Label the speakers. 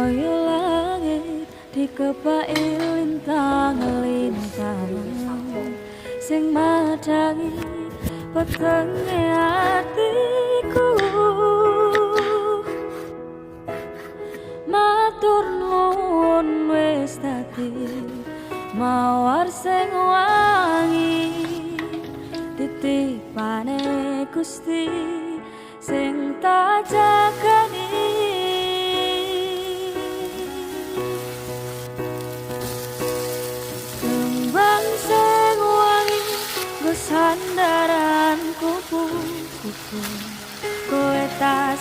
Speaker 1: Koyo langit dikepai lintang-lintang sing madangi petenge atiku. Matur nuwun wis dadi mawar sing wangi titipane Gusti sing tak jagani. Kembang sing wangi nggo sandaran kupu-kupu kowe tak